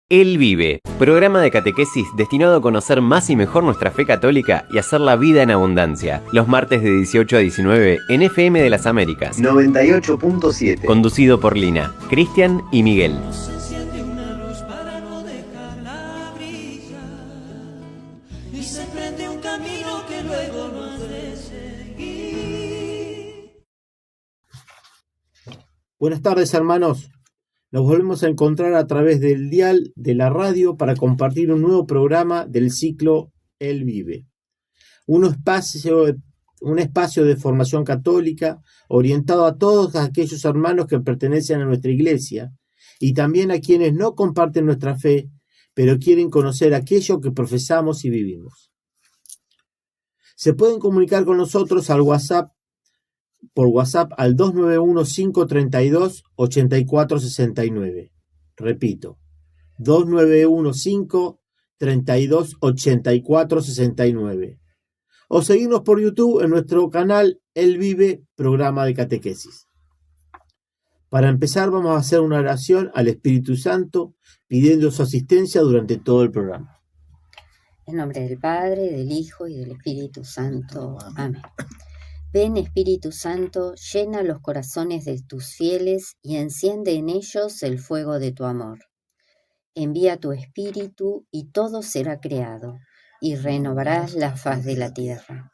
Él vive, programa de catequesis destinado a conocer más y mejor nuestra fe católica y hacer la vida en abundancia. Los martes de 18 a 19 en FM de las Américas 98.7. Conducido por Lina, Cristian y Miguel. Buenas tardes, hermanos. Nos volvemos a encontrar a través del dial de la radio para compartir un nuevo programa del ciclo Él vive. Un espacio de formación católica orientado a todos aquellos hermanos que pertenecen a nuestra iglesia y también a quienes no comparten nuestra fe, pero quieren conocer aquello que profesamos y vivimos. Se pueden comunicar con nosotros por WhatsApp al 291-532-8469. Repito, 291-532-8469. O seguirnos por YouTube en nuestro canal Él Vive, programa de catequesis. Para empezar, vamos a hacer una oración al Espíritu Santo, pidiendo su asistencia durante todo el programa. En nombre del Padre, del Hijo y del Espíritu Santo. Amén. Ven, Espíritu Santo, llena los corazones de tus fieles y enciende en ellos el fuego de tu amor. Envía tu Espíritu y todo será creado, y renovarás la faz de la tierra.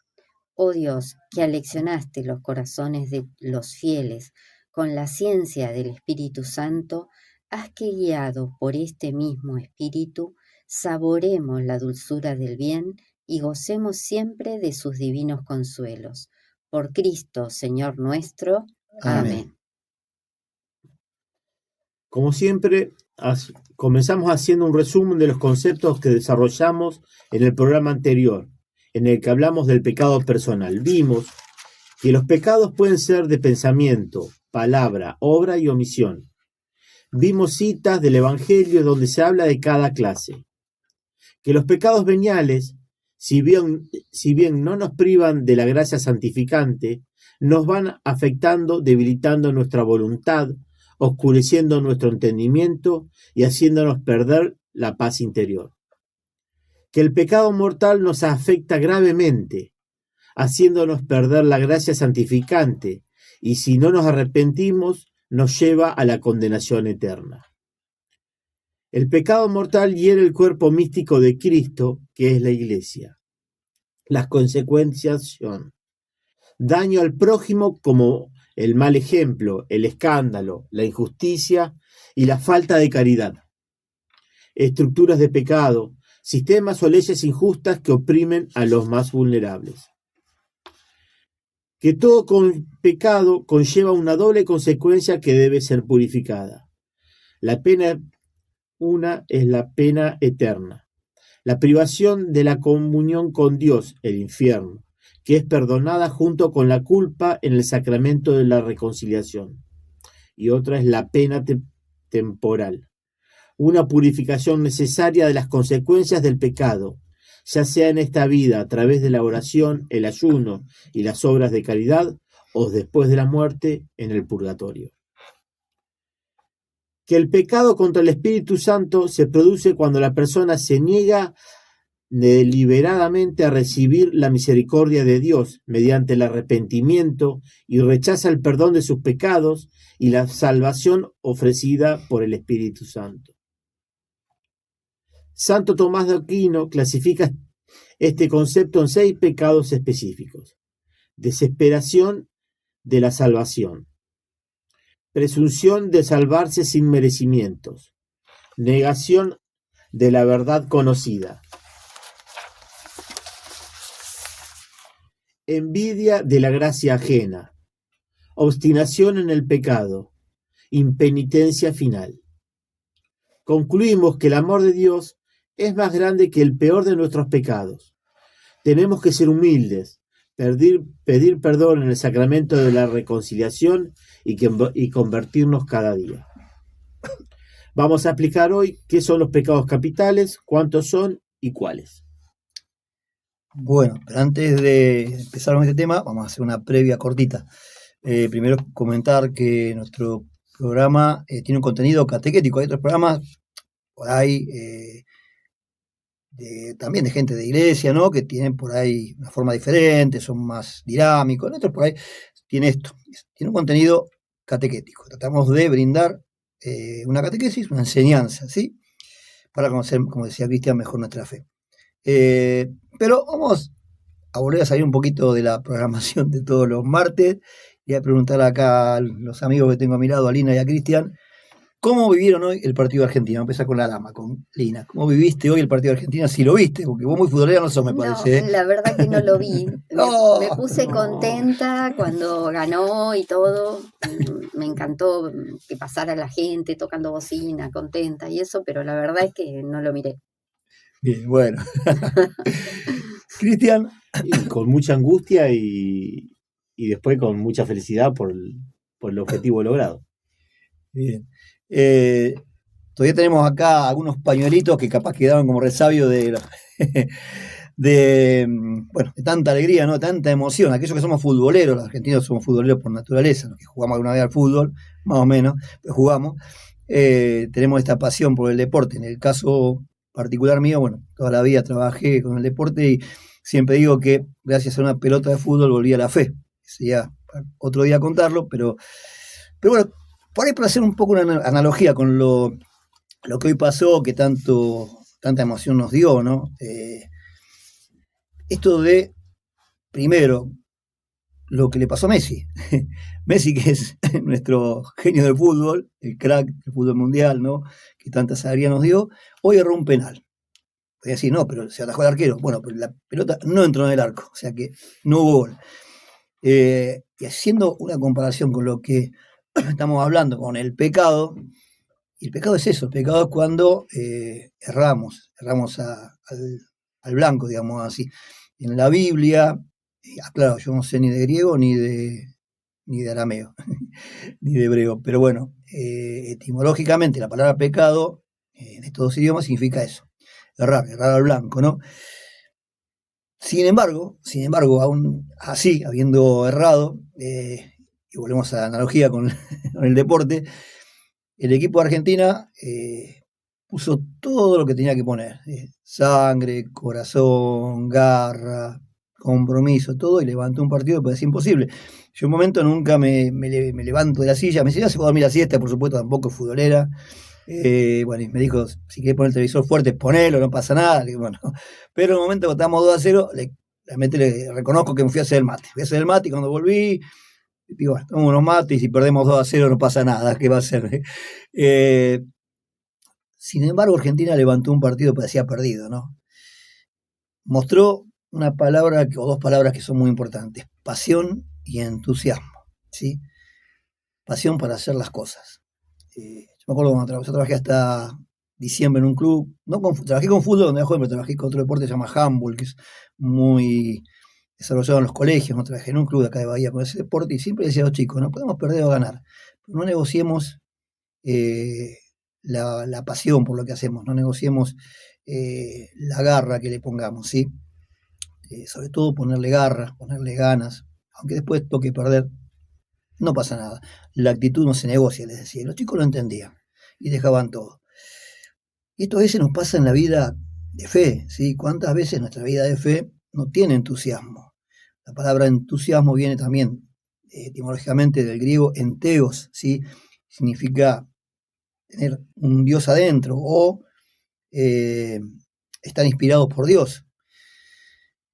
Oh Dios, que aleccionaste los corazones de los fieles con la ciencia del Espíritu Santo, haz que, guiados por este mismo Espíritu, saboremos la dulzura del bien y gocemos siempre de sus divinos consuelos. Por Cristo, Señor nuestro. Amén. Como siempre, comenzamos haciendo un resumen de los conceptos que desarrollamos en el programa anterior, en el que hablamos del pecado personal. Vimos que los pecados pueden ser de pensamiento, palabra, obra y omisión. Vimos citas del Evangelio donde se habla de cada clase. Que los pecados veniales, si bien no nos privan de la gracia santificante, nos van afectando, debilitando nuestra voluntad, oscureciendo nuestro entendimiento y haciéndonos perder la paz interior. Que el pecado mortal nos afecta gravemente, haciéndonos perder la gracia santificante, y si no nos arrepentimos, nos lleva a la condenación eterna. El pecado mortal hiere el cuerpo místico de Cristo, que es la Iglesia. Las consecuencias son daño al prójimo como el mal ejemplo, el escándalo, la injusticia y la falta de caridad. Estructuras de pecado, sistemas o leyes injustas que oprimen a los más vulnerables. Que todo pecado conlleva una doble consecuencia que debe ser purificada. Una es la pena eterna, la privación de la comunión con Dios, el infierno, que es perdonada junto con la culpa en el sacramento de la reconciliación. Y otra es la pena temporal, una purificación necesaria de las consecuencias del pecado, ya sea en esta vida a través de la oración, el ayuno y las obras de caridad, o después de la muerte en el purgatorio. Que el pecado contra el Espíritu Santo se produce cuando la persona se niega deliberadamente a recibir la misericordia de Dios mediante el arrepentimiento y rechaza el perdón de sus pecados y la salvación ofrecida por el Espíritu Santo. Santo Tomás de Aquino clasifica este concepto en 6 pecados específicos: desesperación de la salvación, presunción de salvarse sin merecimientos, negación de la verdad conocida, envidia de la gracia ajena, obstinación en el pecado, impenitencia final. Concluimos que el amor de Dios es más grande que el peor de nuestros pecados. Tenemos que ser humildes, pedir perdón en el sacramento de la reconciliación y convertirnos cada día. Vamos a explicar hoy qué son los pecados capitales, cuántos son y cuáles. Bueno, pero antes de empezar con este tema, vamos a hacer una previa cortita. Primero comentar que nuestro programa tiene un contenido catequético. Hay otros programas por ahí también de gente de iglesia, ¿no? Que tienen por ahí una forma diferente, son más dinámicos. Otros por ahí tiene esto, tiene un contenido catequético. Tratamos de brindar una catequesis, una enseñanza, ¿sí? Para conocer, como decía Cristian, mejor nuestra fe. Pero vamos a volver a salir un poquito de la programación de todos los martes y a preguntar acá a los amigos que tengo a mi lado, a Lina y a Cristian, ¿cómo vivieron hoy el partido de Argentina? Vamos a empezar con la dama, con Lina. ¿Cómo viviste hoy el partido de Argentina? Si lo viste, porque vos muy futbolera no sos, me parece. No, la verdad que no lo vi. No. Me puse contenta cuando ganó y todo. Me encantó que pasara la gente tocando bocina, contenta y eso, pero la verdad es que no lo miré. Bien, bueno. Cristian. Y con mucha angustia y después con mucha felicidad por el objetivo logrado. Bien. Todavía tenemos acá algunos pañuelitos que capaz quedaron como resabio de tanta alegría, ¿no? Tanta emoción. Aquellos que somos futboleros, los argentinos somos futboleros por naturaleza, los que jugamos alguna vez al fútbol, más o menos, pero jugamos, tenemos esta pasión por el deporte. En el caso particular mío, bueno, toda la vida trabajé con el deporte y siempre digo que gracias a una pelota de fútbol volví a la fe. Sería otro día contarlo, pero bueno, por ahí para hacer un poco una analogía con lo que hoy pasó, que tanta emoción nos dio, ¿no? Esto de, primero, lo que le pasó a Messi. Messi, que es nuestro genio del fútbol, el crack del fútbol mundial, ¿no? Que tanta sabiduría nos dio, hoy erró un penal. Podría decir, no, pero se atajó el arquero. Bueno, pero la pelota no entró en el arco, o sea que no hubo gol. Y haciendo una comparación con lo que estamos hablando, con el pecado, y el pecado es eso, el pecado es cuando erramos al blanco, digamos así. En la Biblia, claro, yo no sé ni de griego ni de arameo, ni de hebreo, pero bueno, etimológicamente la palabra pecado en estos dos idiomas significa eso, errar al blanco, ¿no? Sin embargo, aún así, habiendo errado, y volvemos a la analogía con el deporte, el equipo de Argentina puso todo lo que tenía que poner, sangre, corazón, garra, compromiso, todo, y levantó un partido que parecía imposible. Yo en un momento nunca me levanto de la silla, me decía, se puede dormir la siesta, por supuesto, tampoco es futbolera. Bueno, y me dijo, si querés poner el televisor fuerte, ponelo, no pasa nada. Bueno, pero en un momento cuando estábamos 2-0, realmente le reconozco que me fui a hacer el mate. Fui a hacer el mate y cuando volví, digo, bueno, tomamos unos mates y si perdemos 2-0 no pasa nada, ¿qué va a hacer? Sin embargo, Argentina levantó un partido que parecía perdido, ¿no? Mostró una palabra o dos palabras que son muy importantes, pasión y entusiasmo, ¿sí? Pasión para hacer las cosas. Yo me acuerdo cuando yo trabajé hasta diciembre en un club, trabajé con fútbol donde era joven, pero trabajé con otro deporte que se llama handball, que es muy desarrollado en los colegios, no trabajé en un club de acá de Bahía con ese deporte y siempre decía a los chicos, no podemos perder o ganar, pero no negociemos la pasión por lo que hacemos, no negociemos la garra que le pongamos, ¿sí? Sobre todo ponerle garra, ponerle ganas, aunque después toque perder, no pasa nada. La actitud no se negocia, les decía. Los chicos lo entendían y dejaban todo. Y esto a veces nos pasa en la vida de fe, ¿sí? ¿Cuántas veces nuestra vida de fe no tiene entusiasmo? La palabra entusiasmo viene también etimológicamente del griego enteos, ¿sí? Significa tener un Dios adentro o estar inspirados por Dios.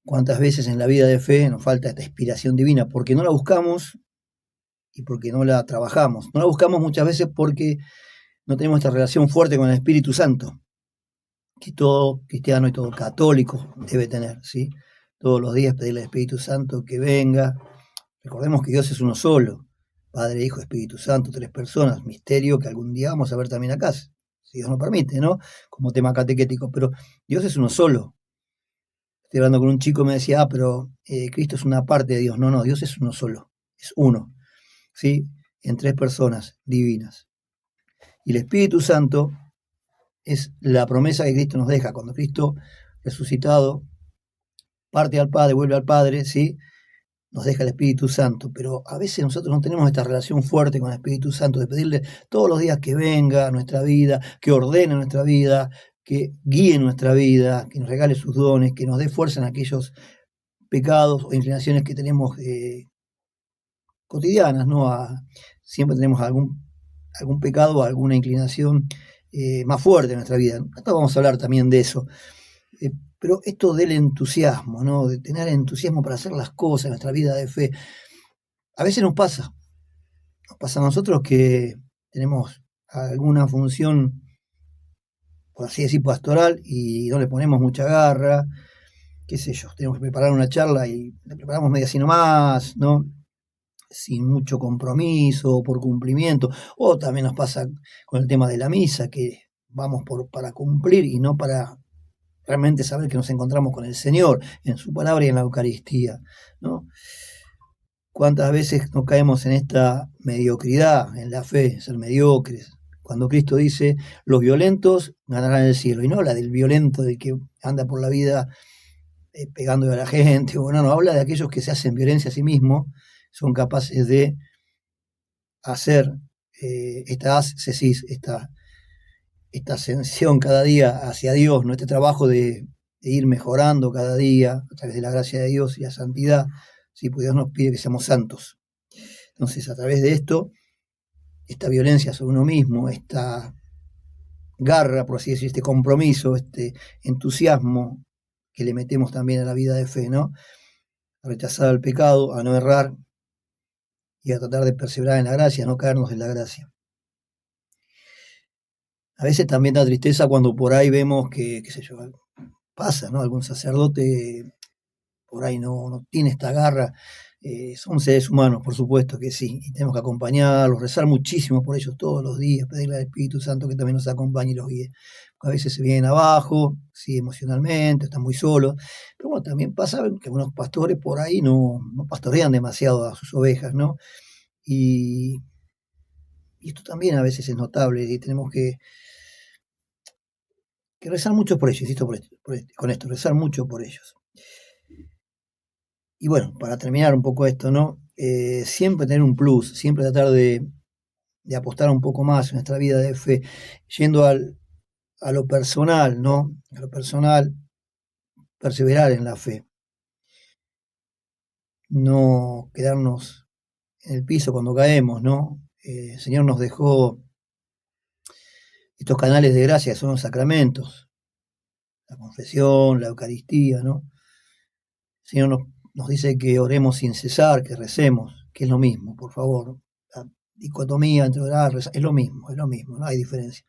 ¿Cuántas veces en la vida de fe nos falta esta inspiración divina? Porque no la buscamos y porque no la trabajamos. No la buscamos muchas veces porque no tenemos esta relación fuerte con el Espíritu Santo, que todo cristiano y todo católico debe tener, ¿sí? Todos los días pedirle al Espíritu Santo que venga. Recordemos que Dios es uno solo, Padre, Hijo, Espíritu Santo, 3 personas, misterio que algún día vamos a ver también acá, si Dios nos permite, ¿no? Como tema catequético, pero Dios es uno solo. Estoy hablando con un chico y me decía, pero Cristo es una parte de Dios. No, Dios es uno solo, es uno, ¿sí? En 3 personas divinas. Y el Espíritu Santo es la promesa que Cristo nos deja. Cuando Cristo resucitado parte al Padre, vuelve al Padre, ¿sí? nos deja el Espíritu Santo, pero a veces nosotros no tenemos esta relación fuerte con el Espíritu Santo, de pedirle todos los días que venga a nuestra vida, que ordene nuestra vida, que guíe nuestra vida, que nos regale sus dones, que nos dé fuerza en aquellos pecados o inclinaciones que tenemos cotidianas, ¿no? Siempre tenemos algún pecado o alguna inclinación más fuerte en nuestra vida. Ahora vamos a hablar también de eso. Pero esto del entusiasmo, ¿no? De tener entusiasmo para hacer las cosas en nuestra vida de fe, a veces nos pasa a nosotros que tenemos alguna función, por así decir, pastoral, y no le ponemos mucha garra, qué sé yo, tenemos que preparar una charla y la preparamos medio así nomás, ¿no? Sin mucho compromiso, por cumplimiento, o también nos pasa con el tema de la misa, que vamos para cumplir y no para realmente saber que nos encontramos con el Señor en su palabra y en la Eucaristía, ¿no? ¿Cuántas veces nos caemos en esta mediocridad, en la fe, ser mediocres? Cuando Cristo dice, los violentos ganarán el cielo, y no habla del violento, del que anda por la vida pegándole a la gente, bueno, no, habla de aquellos que se hacen violencia a sí mismos, son capaces de hacer esta ascensión cada día hacia Dios, ¿no? Este trabajo de ir mejorando cada día a través de la gracia de Dios y la santidad, ¿sí? Porque Dios nos pide que seamos santos. Entonces, a través de esto, esta violencia sobre uno mismo, esta garra, por así decir, este compromiso, este entusiasmo que le metemos también a la vida de fe, ¿no? A rechazar el pecado, a no errar y a tratar de perseverar en la gracia, a no caernos en la gracia. A veces también da tristeza cuando por ahí vemos que, qué sé yo, pasa, ¿no? Algún sacerdote por ahí no tiene esta garra. Son seres humanos, por supuesto que sí, y tenemos que acompañarlos, rezar muchísimo por ellos todos los días, pedirle al Espíritu Santo que también nos acompañe y los guíe. A veces se vienen abajo, sí, emocionalmente, están muy solos, pero bueno, también pasa que algunos pastores por ahí no pastorean demasiado a sus ovejas, ¿no? Y esto también a veces es notable, y tenemos que rezar mucho por ellos, insisto con esto, rezar mucho por ellos. Y bueno, para terminar un poco esto, ¿no? Siempre tener un plus, siempre tratar de apostar un poco más en nuestra vida de fe, yendo a lo personal, ¿no? A lo personal, perseverar en la fe. No quedarnos en el piso cuando caemos, ¿no? El Señor nos dejó estos canales de gracia que son los sacramentos, la confesión, la Eucaristía, ¿no? El Señor nos dice que oremos sin cesar, que recemos, que es lo mismo, por favor. La dicotomía entre orar y rezar es lo mismo, no hay diferencia.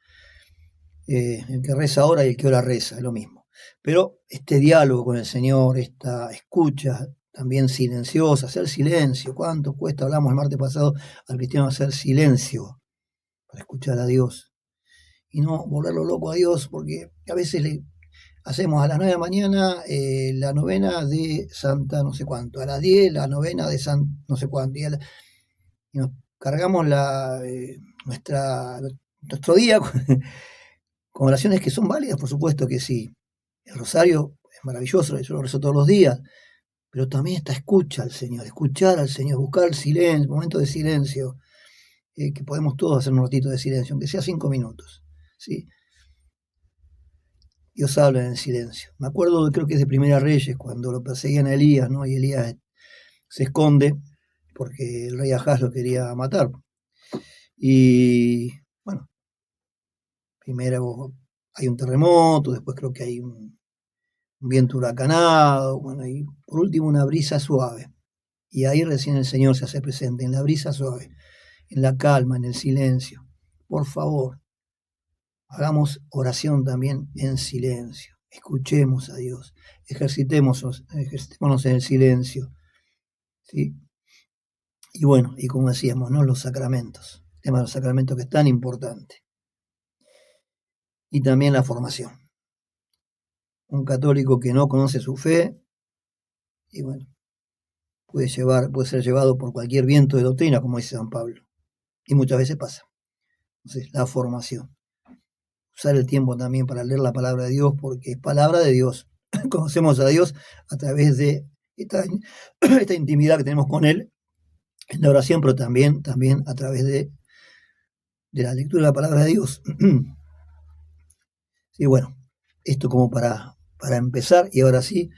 El que reza ora y el que ora reza, es lo mismo. Pero este diálogo con el Señor, esta escucha también silenciosa, hacer silencio, ¿cuánto cuesta? Hablamos el martes pasado al cristiano hacer silencio para escuchar a Dios y no volverlo loco a Dios, porque a veces le hacemos a las 9 de la mañana la novena de Santa no sé cuánto, a las 10 la novena de San no sé cuánto, y nos cargamos nuestro día con oraciones que son válidas, por supuesto que sí. El rosario es maravilloso, yo lo rezo todos los días, pero también esta escucha al Señor, escuchar al Señor, buscar el silencio, momento de silencio, que podemos todos hacer un ratito de silencio, aunque sea 5 minutos, ¿sí? Dios habla en el silencio. Me acuerdo, creo que es de Primera Reyes, cuando lo perseguían a Elías, ¿no? Y Elías se esconde porque el rey Ahaz lo quería matar. Y bueno, primero hay un terremoto, después creo que hay un viento huracanado, bueno, y por último una brisa suave. Y ahí recién el Señor se hace presente, en la brisa suave, en la calma, en el silencio. Por favor, hagamos oración también en silencio. Escuchemos a Dios. Ejercitémonos en el silencio. ¿Sí? Y bueno, y como decíamos, ¿no? Los sacramentos. El tema de los sacramentos que es tan importante. Y también la formación. Un católico que no conoce su fe, y bueno, puede ser llevado por cualquier viento de doctrina, como dice San Pablo. Y muchas veces pasa. Entonces, la formación. Usar el tiempo también para leer la palabra de Dios, porque es palabra de Dios. Conocemos a Dios a través de esta intimidad que tenemos con Él en la oración, pero también a través de la lectura de la palabra de Dios. Sí, bueno, esto como para empezar, y ahora sí,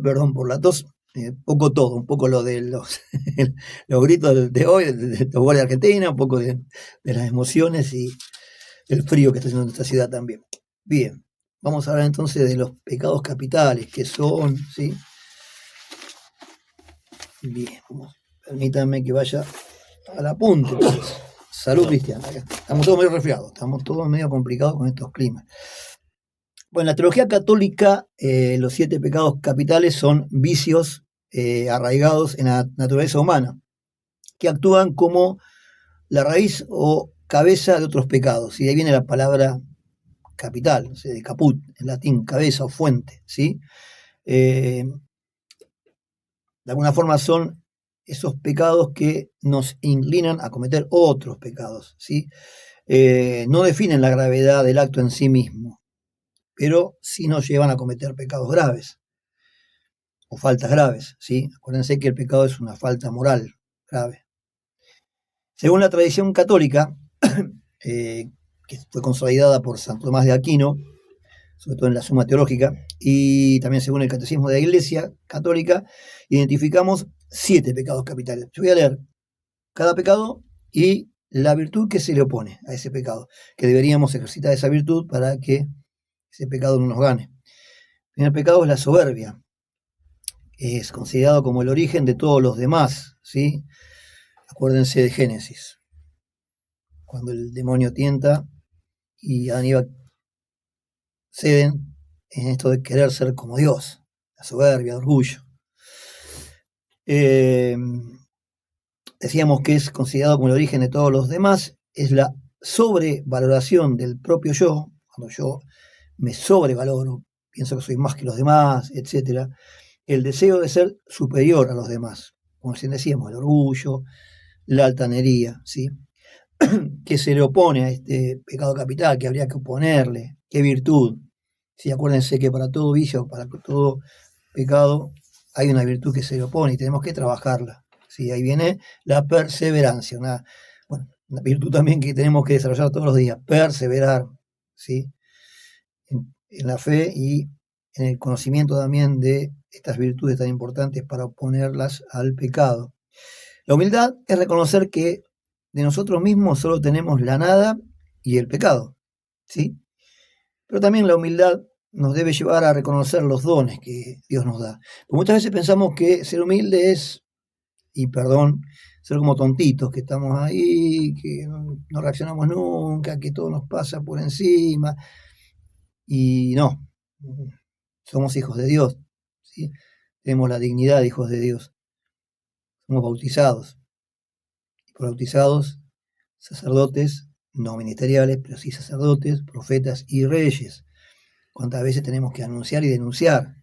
perdón por la tos, un poco lo de los gritos de hoy, de los goles de Argentina, un poco de las emociones y el frío que está haciendo en esta ciudad también. Bien, vamos a hablar entonces de los pecados capitales, que son, ¿sí? Bien, permítanme que vaya al apunte. Pues. Salud, Cristian. Estamos todos medio resfriados, estamos todos medio complicados con estos climas. Bueno, en la teología católica, los 7 pecados capitales son vicios arraigados en la naturaleza humana, que actúan como la raíz o cabeza de otros pecados. Y de ahí viene la palabra capital, o sea, de caput, en latín, cabeza o fuente, ¿sí? De alguna forma son esos pecados que nos inclinan a cometer otros pecados, ¿sí? No definen la gravedad del acto en sí mismo, pero sí nos llevan a cometer pecados graves o faltas graves, ¿sí? Acuérdense que el pecado es una falta moral grave. Según la tradición católica, que fue consolidada por Santo Tomás de Aquino, sobre todo en la Suma Teológica, y también según el Catecismo de la Iglesia Católica, identificamos 7 pecados capitales. Yo voy a leer cada pecado y la virtud que se le opone a ese pecado, que deberíamos ejercitar esa virtud para que ese pecado no nos gane. El primer pecado es la soberbia. Es considerado como el origen de todos los demás, ¿sí? Acuérdense de Génesis, cuando el demonio tienta y Adán y Eva ceden en esto de querer ser como Dios, la soberbia, el orgullo. Decíamos que es considerado como el origen de todos los demás, es la sobrevaloración del propio yo, cuando yo me sobrevaloro, pienso que soy más que los demás, etc. El deseo de ser superior a los demás, como decíamos, el orgullo, la altanería, ¿sí? Que se le opone a este pecado capital, que habría que oponerle, qué virtud. Sí, acuérdense que para todo vicio, para todo pecado, hay una virtud que se le opone y tenemos que trabajarla. ¿Sí? Ahí viene la perseverancia, una virtud también que tenemos que desarrollar todos los días, perseverar, ¿sí? En la fe y en el conocimiento también de estas virtudes tan importantes para oponerlas al pecado. La humildad es reconocer que de nosotros mismos solo tenemos la nada y el pecado, ¿sí? Pero también la humildad nos debe llevar a reconocer los dones que Dios nos da. Porque muchas veces pensamos que ser humilde es, y perdón, ser como tontitos, que estamos ahí, que no reaccionamos nunca, que todo nos pasa por encima. Y no, somos hijos de Dios, ¿sí? Tenemos la dignidad de hijos de Dios. Somos bautizados. Y por bautizados, sacerdotes, no ministeriales, pero sí sacerdotes, profetas y reyes. ¿Cuántas veces tenemos que anunciar y denunciar?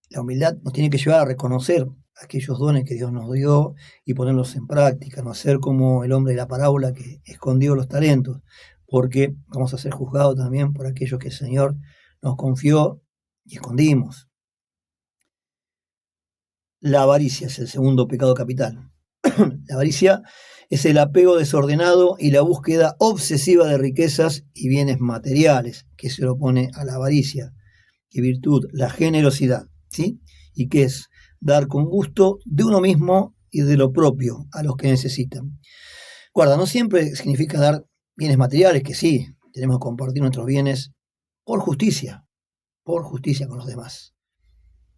La humildad nos tiene que llevar a reconocer aquellos dones que Dios nos dio y ponerlos en práctica, no ser como el hombre de la parábola que escondió los talentos, porque vamos a ser juzgados también por aquellos que el Señor nos confió y escondimos. La avaricia es el segundo pecado capital. La avaricia es el apego desordenado y la búsqueda obsesiva de riquezas y bienes materiales, que se lo opone a la avaricia. ¿Qué virtud? La generosidad, ¿sí? ¿Y qué es? Dar con gusto de uno mismo y de lo propio a los que necesitan. Guarda, no siempre significa dar bienes materiales, que sí, tenemos que compartir nuestros bienes por justicia con los demás,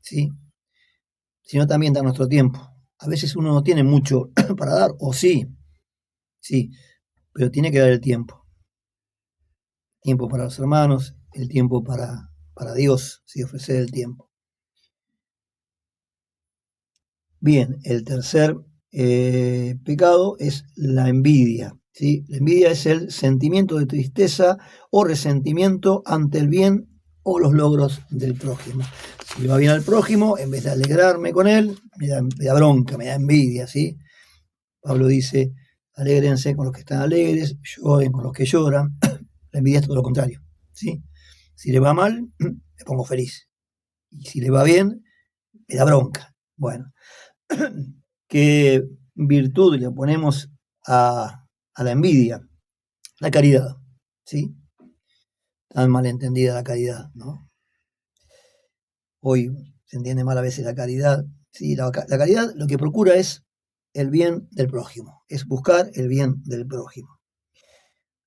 ¿sí? Sino también dar nuestro tiempo. A veces uno no tiene mucho para dar, o sí, pero tiene que dar el tiempo. Tiempo para los hermanos, el tiempo para Dios, ¿sí? Ofrecer el tiempo. Bien, el tercer pecado es la envidia, ¿sí? La envidia es el sentimiento de tristeza o resentimiento ante el bien o los logros del prójimo. Si le va bien al prójimo, en vez de alegrarme con él, me da bronca, me da envidia, ¿sí? Pablo dice, alégrense con los que están alegres, lloren con los que lloran. La envidia es todo lo contrario, ¿sí? Si le va mal, me pongo feliz. Y si le va bien, me da bronca. Bueno, ¿qué virtud le ponemos a la envidia? La caridad, ¿sí? Tan malentendida la caridad, ¿no? Hoy se entiende mal a veces la caridad. Sí, la caridad lo que procura es el bien del prójimo, es buscar el bien del prójimo.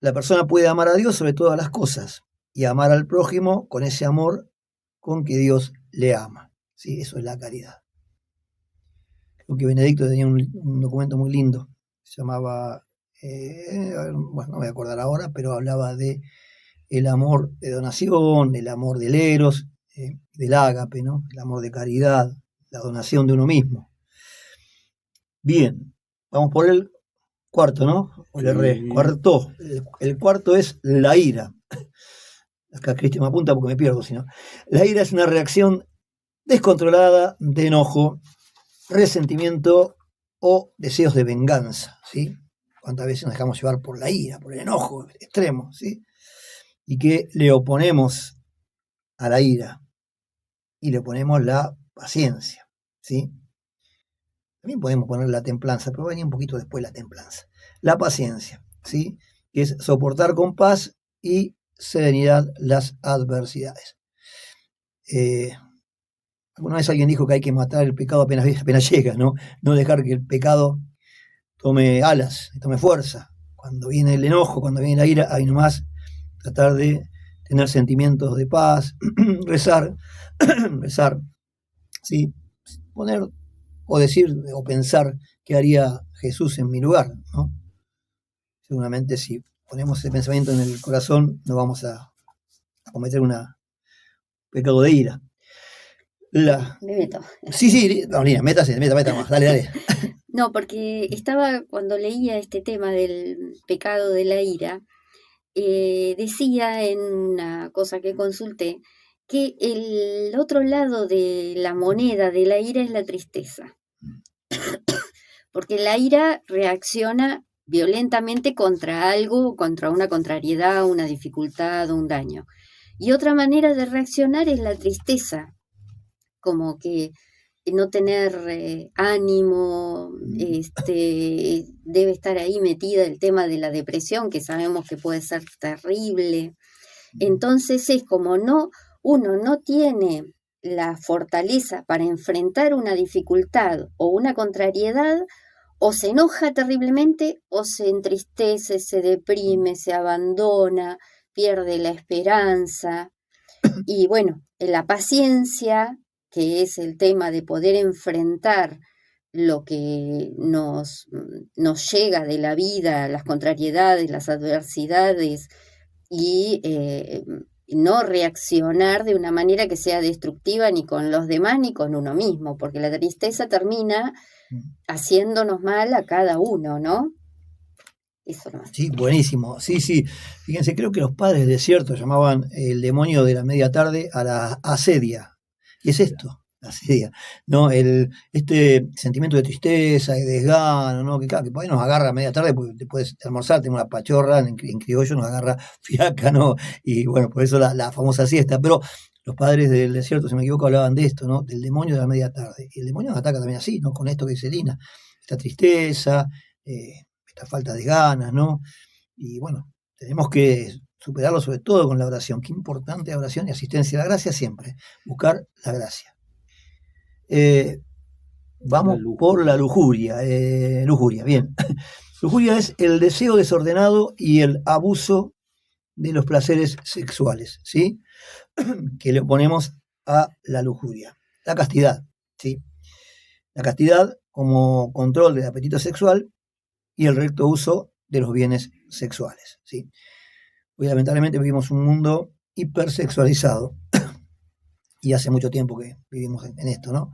La persona puede amar a Dios sobre todas las cosas y amar al prójimo con ese amor con que Dios le ama. Sí, eso es la caridad. Creo que Benedicto tenía un documento muy lindo, se llamaba, bueno, no me voy a acordar ahora, pero hablaba de el amor de donación, el amor del eros, del ágape, ¿no? El amor de caridad, la donación de uno mismo. Bien, vamos por el cuarto, ¿no? O el Sí. cuarto. El cuarto es la ira. Acá Cristian me apunta porque me pierdo, si no. La ira es una reacción descontrolada de enojo, resentimiento o deseos de venganza, ¿sí? ¿Cuántas veces nos dejamos llevar por la ira, por el enojo extremo, ¿sí? Y que le oponemos a la ira y le oponemos la paciencia, ¿sí? También podemos poner la templanza, pero va a venir un poquito después la templanza. La paciencia, ¿sí? Que es soportar con paz y serenidad las adversidades. Alguna vez alguien dijo que hay que matar el pecado apenas llega, ¿no? No dejar que el pecado tome alas, tome fuerza. Cuando viene el enojo, cuando viene la ira, hay nomás tratar de tener sentimientos de paz, rezar, rezar, ¿sí? Poner o decir o pensar qué haría Jesús en mi lugar, ¿no? Seguramente si ponemos ese pensamiento en el corazón no vamos a cometer un pecado de ira. Me meto. Sí, Paulina, métase más, dale. No, porque estaba, cuando leía este tema del pecado de la ira, decía en una cosa que consulté que el otro lado de la moneda de la ira es la tristeza. Porque la ira reacciona violentamente contra algo, contra una contrariedad, una dificultad o un daño. Y otra manera de reaccionar es la tristeza, como que no tener ánimo, debe estar ahí metida el tema de la depresión, que sabemos que puede ser terrible. Entonces es como uno no tiene la fortaleza para enfrentar una dificultad o una contrariedad, o se enoja terriblemente, o se entristece, se deprime, se abandona, pierde la esperanza. Y bueno, la paciencia, que es el tema de poder enfrentar lo que nos llega de la vida, las contrariedades, las adversidades, y no reaccionar de una manera que sea destructiva ni con los demás ni con uno mismo, porque la tristeza termina haciéndonos mal a cada uno, ¿no? Eso nomás. Sí, buenísimo. Sí. Fíjense, creo que los padres del desierto llamaban el demonio de la media tarde a la asedia. Y es esto, la asedia. ¿No? Este sentimiento de tristeza y desgano, ¿no? Que por ahí nos agarra a media tarde, porque después de almorzar tenemos una pachorra, en criollo nos agarra fiaca, ¿no? Y bueno, por eso la famosa siesta. Pero los padres del desierto, si no me equivoco, hablaban de esto, ¿no? Del demonio de la media tarde. Y el demonio nos ataca también así, ¿no? Con esto que dice Lina, esta tristeza, esta falta de ganas, ¿no? Y bueno, tenemos que superarlo sobre todo con la oración. Qué importante la oración y asistencia a la gracia siempre. Buscar la gracia. Vamos por la lujuria. Lujuria, bien. Lujuria es el deseo desordenado y el abuso de los placeres sexuales, ¿sí? Que le oponemos a la lujuria. La castidad, ¿sí? La castidad como control del apetito sexual y el recto uso de los bienes sexuales, ¿sí? Hoy lamentablemente vivimos un mundo hipersexualizado y hace mucho tiempo que vivimos en esto, ¿no?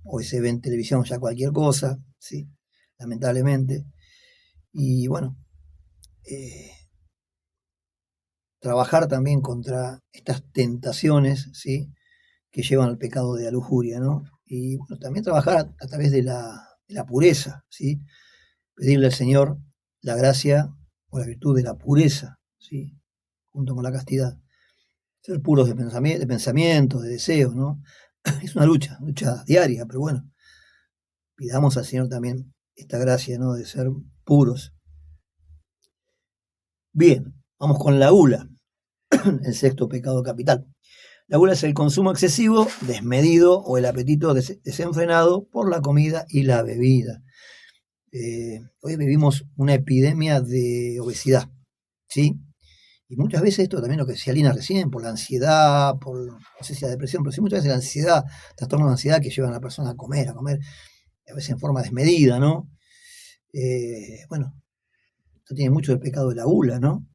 Hoy se ve en televisión ya cualquier cosa, ¿sí? Lamentablemente. Y bueno, trabajar también contra estas tentaciones, ¿sí? Que llevan al pecado de la lujuria, ¿no? Y bueno, también trabajar a través de la pureza, ¿sí? Pedirle al Señor la gracia o la virtud de la pureza, ¿sí? Junto con la castidad. Ser puros de pensamientos, de deseos, ¿no? Es una lucha diaria, pero bueno, pidamos al Señor también esta gracia, ¿no? De ser puros. Bien, vamos con la gula, el sexto pecado capital. La gula es el consumo excesivo, desmedido o el apetito desenfrenado por la comida y la bebida. Hoy vivimos una epidemia de obesidad, ¿sí? Y muchas veces esto también lo que decía Lina recién, por la ansiedad, por, no sé si la depresión, pero sí muchas veces la ansiedad, trastornos de ansiedad que llevan a la persona a comer, a veces en forma desmedida, ¿no? Bueno, esto tiene mucho del pecado de la gula, ¿no?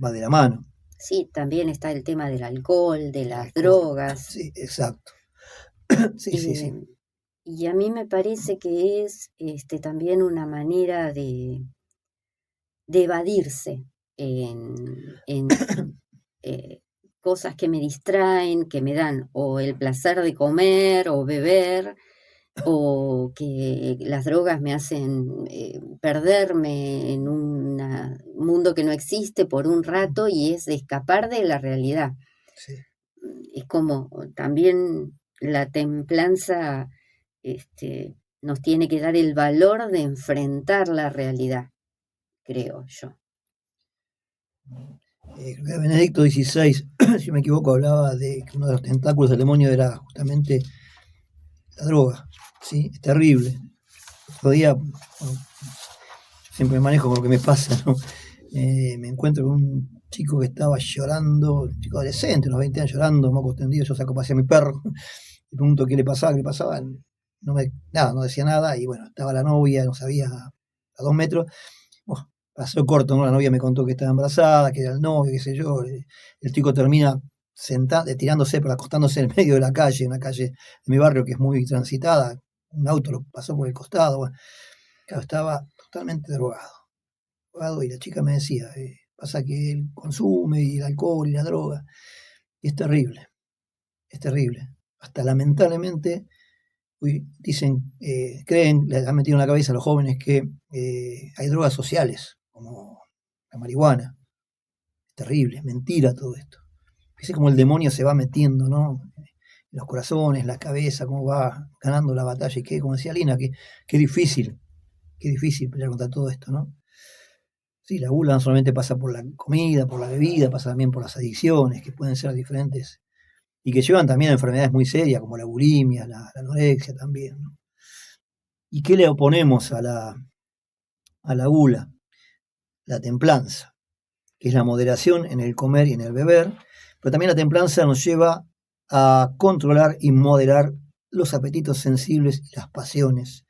Va de la mano. Sí, también está el tema del alcohol, de las drogas. Sí, exacto. Sí. Y a mí me parece que es también una manera de evadirse en cosas que me distraen, que me dan o el placer de comer o beber, o que las drogas me hacen perderme en un mundo que no existe por un rato, y es de escapar de la realidad. Sí. Es como también la templanza nos tiene que dar el valor de enfrentar la realidad, creo yo. Creo que Benedicto XVI, si me equivoco, hablaba de que uno de los tentáculos del demonio era justamente la droga, ¿sí? Es terrible. Otro día, bueno, siempre me manejo con lo que me pasa, ¿no? Me encuentro con un chico que estaba llorando, un chico adolescente, unos 20 años llorando, moco tendido, yo saco pasé a mi perro, le pregunto qué le pasaba, no decía nada, y bueno, estaba la novia, no sabía, a 2 metros, bueno, pasó corto, ¿no? La novia me contó que estaba embarazada, que era el novio, qué sé yo, el chico termina tirándose, pero acostándose en medio de la calle, en la calle de mi barrio que es muy transitada, un auto lo pasó por el costado, bueno, claro, estaba totalmente drogado, y la chica me decía, pasa que él consume y el alcohol y la droga, y es terrible, hasta lamentablemente dicen, creen, les han metido en la cabeza a los jóvenes que hay drogas sociales, como la marihuana. Es terrible, es mentira todo esto. Fíjese cómo el demonio se va metiendo, ¿no? En los corazones, la cabeza, cómo va ganando la batalla, y como decía Lina, qué difícil pelear contra todo esto, ¿no? Sí, la gula no solamente pasa por la comida, por la bebida, pasa también por las adicciones, que pueden ser diferentes, y que llevan también a enfermedades muy serias, como la bulimia, la anorexia también, ¿no? ¿Y qué le oponemos a la gula? La templanza, que es la moderación en el comer y en el beber, pero también la templanza nos lleva a controlar y moderar los apetitos sensibles y las pasiones.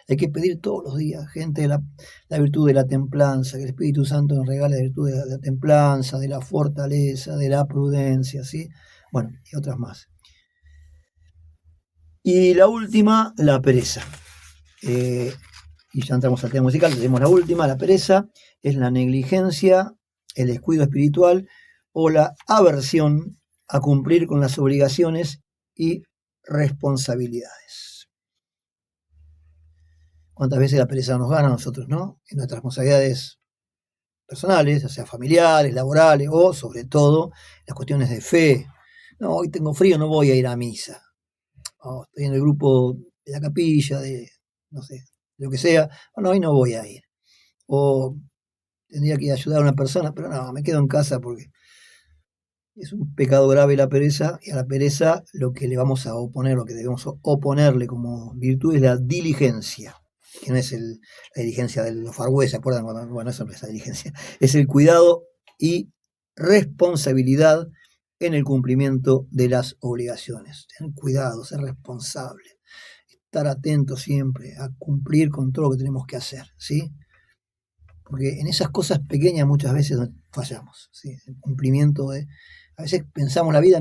Hay que pedir todos los días, gente, la virtud de la templanza, que el Espíritu Santo nos regale la virtud de la templanza, de la fortaleza, de la prudencia, ¿sí? Bueno, y otras más. Y la última, la pereza. Y ya entramos al tema musical, tenemos la última, la pereza, es la negligencia, el descuido espiritual o la aversión a cumplir con las obligaciones y responsabilidades. ¿Cuántas veces la pereza nos gana a nosotros, no? En nuestras responsabilidades personales, ya sea familiares, laborales o, sobre todo, las cuestiones de fe. No, hoy tengo frío, no voy a ir a misa. Oh, estoy en el grupo de la capilla, no sé, lo que sea. Bueno, hoy no voy a ir. O tendría que ayudar a una persona, pero no, me quedo en casa porque es un pecado grave la pereza, y a la pereza lo que le vamos a oponer, lo que debemos oponerle como virtud es la diligencia, que no es la diligencia de los Far West, ¿se acuerdan? Bueno, eso no es la diligencia, es el cuidado y responsabilidad en el cumplimiento de las obligaciones. Tener cuidado, ser responsable, estar atento siempre a cumplir con todo lo que tenemos que hacer, ¿sí? Porque en esas cosas pequeñas muchas veces fallamos, ¿sí? El cumplimiento a veces pensamos la vida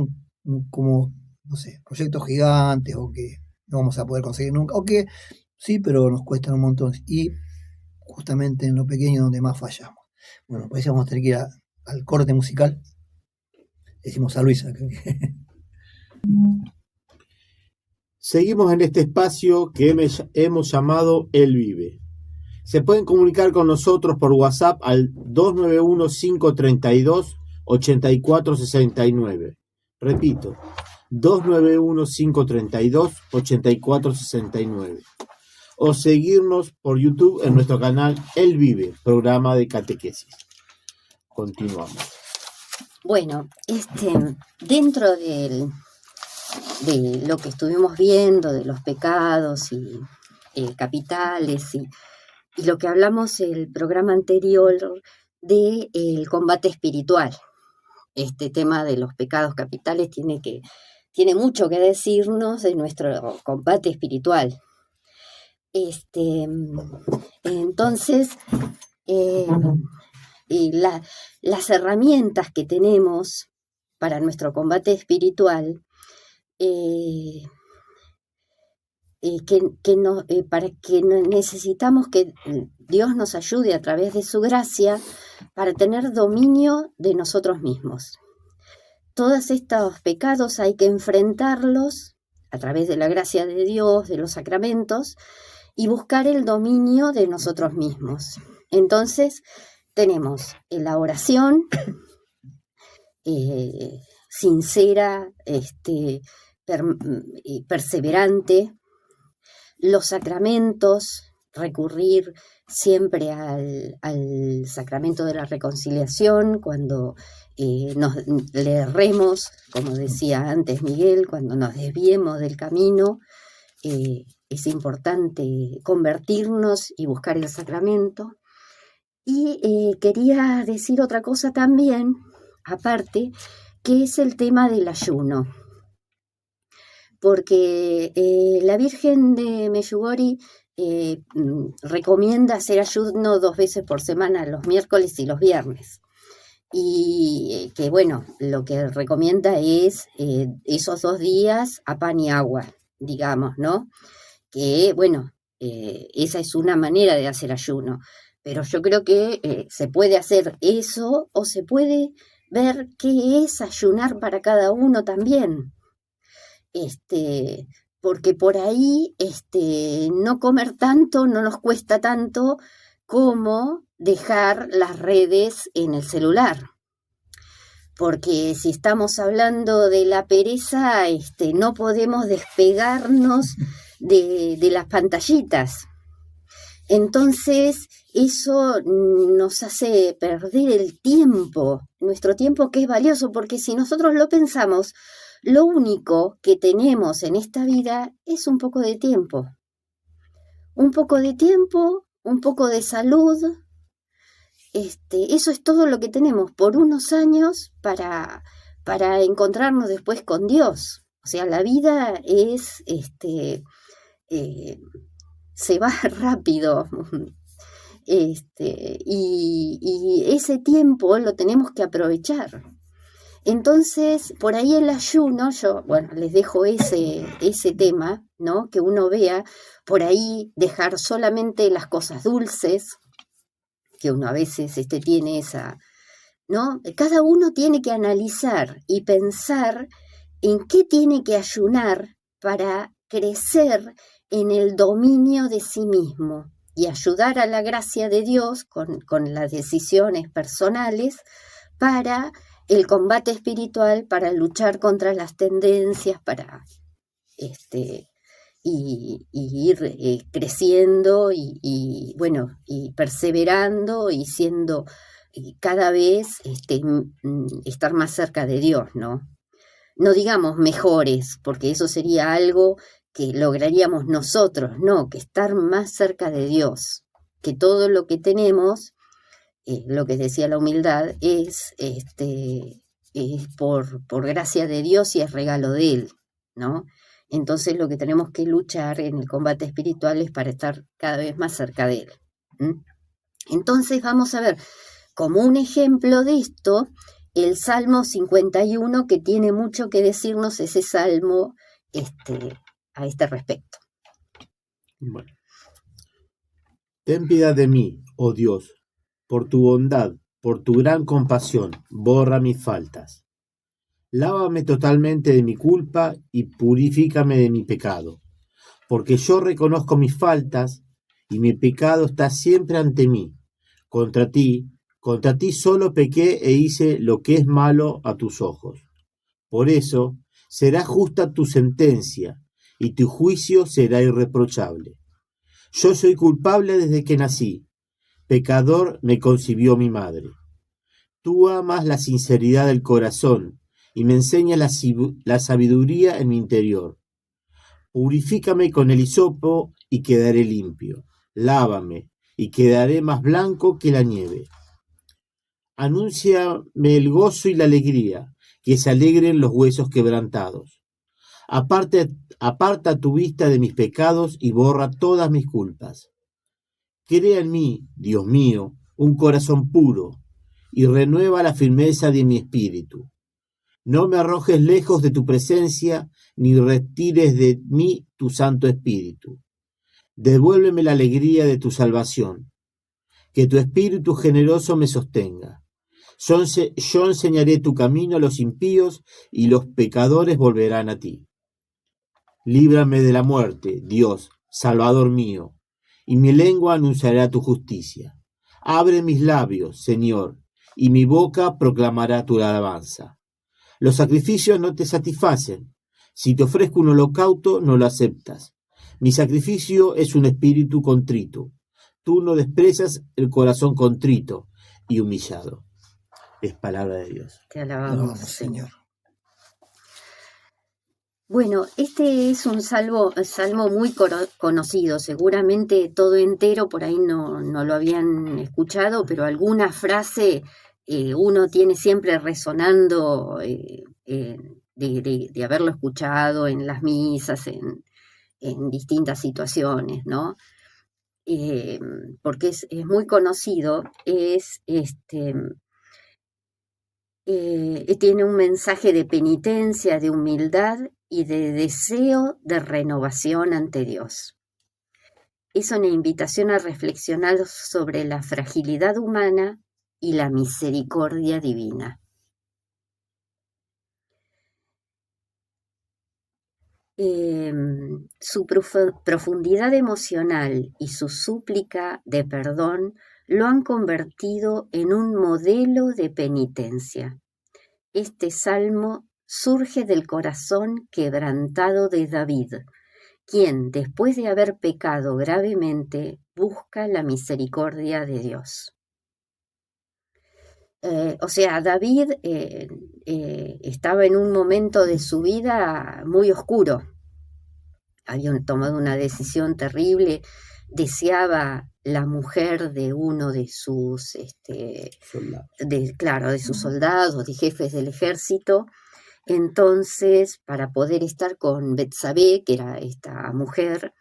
como, no sé, proyectos gigantes, o que no vamos a poder conseguir nunca, o que sí, pero nos cuestan un montón, y justamente en lo pequeño donde más fallamos. Bueno, pues vamos a tener que ir al corte musical. Decimos a Luisa. Seguimos en este espacio que hemos llamado El Vive. Se pueden comunicar con nosotros por WhatsApp al 291-532-8469. Repito, 291-532-8469 o seguirnos por YouTube en nuestro canal Él Vive, programa de catequesis. Continuamos. Bueno, dentro de lo que estuvimos viendo, de los pecados y capitales y lo que hablamos el programa anterior del combate espiritual. Este tema de los pecados capitales tiene mucho que decirnos de nuestro combate espiritual. Entonces, las herramientas que tenemos para nuestro combate espiritual, necesitamos que Dios nos ayude a través de su gracia para tener dominio de nosotros mismos. Todos estos pecados hay que enfrentarlos a través de la gracia de Dios, de los sacramentos, y buscar el dominio de nosotros mismos. Entonces, tenemos la oración sincera, perseverante, los sacramentos, recurrir siempre al sacramento de la reconciliación cuando le erremos, como decía antes Miguel, cuando nos desviemos del camino. Es importante convertirnos y buscar el sacramento. Y quería decir otra cosa también, aparte, que es el tema del ayuno. Porque la Virgen de Medjugorje recomienda hacer ayuno 2 veces por semana, los miércoles y los viernes. Y que bueno, lo que recomienda es esos 2 días a pan y agua, digamos, ¿no? Que bueno, esa es una manera de hacer ayuno. Pero yo creo que se puede hacer eso o se puede ver qué es ayunar para cada uno también. Porque por ahí no comer tanto no nos cuesta tanto como dejar las redes en el celular. Porque si estamos hablando de la pereza, no podemos despegarnos de las pantallitas. Entonces, eso nos hace perder el tiempo, nuestro tiempo que es valioso, porque si nosotros lo pensamos, lo único que tenemos en esta vida es un poco de tiempo. Un poco de tiempo, un poco de salud. Eso es todo lo que tenemos por unos años para encontrarnos después con Dios. O sea, la vida es se va rápido. Y ese tiempo lo tenemos que aprovechar. Entonces, por ahí el ayuno, yo, les dejo ese tema, ¿no? Que uno vea, por ahí dejar solamente las cosas dulces, que uno a veces tiene esa, ¿no? Cada uno tiene que analizar y pensar en qué tiene que ayunar para crecer en el dominio de sí mismo y ayudar a la gracia de Dios con las decisiones personales para el combate espiritual, para luchar contra las tendencias, para y ir creciendo y perseverando y siendo cada vez estar más cerca de Dios, ¿no? No digamos mejores, porque eso sería algo que lograríamos nosotros, no, que estar más cerca de Dios, que todo lo que tenemos, lo que decía la humildad, es por gracia de Dios y es regalo de Él, ¿no? Entonces lo que tenemos que luchar en el combate espiritual es para estar cada vez más cerca de Él. Entonces vamos a ver, como un ejemplo de esto, el Salmo 51, que tiene mucho que decirnos ese salmo a este respecto. Bueno. Ten piedad de mí, oh Dios, por tu bondad, por tu gran compasión, borra mis faltas. Lávame totalmente de mi culpa y purifícame de mi pecado, porque yo reconozco mis faltas y mi pecado está siempre ante mí. Contra ti solo pequé e hice lo que es malo a tus ojos. Por eso, Será justa tu sentencia, y tu juicio será irreprochable. Yo soy culpable desde que nací, pecador me concibió mi madre. Tú amas la sinceridad del corazón, y me enseñas la sabiduría en mi interior. Purifícame con el hisopo, y quedaré limpio. Lávame, y quedaré más blanco que la nieve. Anúnciame el gozo y la alegría, que se alegren los huesos quebrantados. Aparta tu vista de mis pecados y borra todas mis culpas. Crea en mí, Dios mío, un corazón puro, y renueva la firmeza de mi espíritu. No me arrojes lejos de tu presencia, ni retires de mí tu Santo Espíritu. Devuélveme la alegría de tu salvación. Que tu espíritu generoso me sostenga. Yo enseñaré tu camino a los impíos, y los pecadores volverán a ti. Líbrame de la muerte, Dios, Salvador mío, y mi lengua anunciará tu justicia. Abre mis labios, Señor, y mi boca proclamará tu alabanza. Los sacrificios no te satisfacen. Si te ofrezco un holocausto, no lo aceptas. Mi sacrificio es un espíritu contrito. Tú no desprecias el corazón contrito y humillado. Es palabra de Dios. Te alabamos, No, Señor. Bueno, este es un salmo muy conocido, seguramente todo entero por ahí no lo habían escuchado, pero alguna frase uno tiene siempre resonando de haberlo escuchado en las misas, en distintas situaciones, ¿no? Porque es muy conocido, tiene un mensaje de penitencia, de humildad y de deseo de renovación ante Dios. Es una invitación a reflexionar sobre la fragilidad humana y la misericordia divina. Su profundidad emocional y su súplica de perdón lo han convertido en un modelo de penitencia. Este salmo surge del corazón quebrantado de David, quien, después de haber pecado gravemente, busca la misericordia de Dios. David estaba en un momento de su vida muy oscuro. Había tomado una decisión terrible, deseaba la mujer de uno de sus de sus soldados, de jefes del ejército. Entonces, para poder estar con Betsabé, que era esta mujer,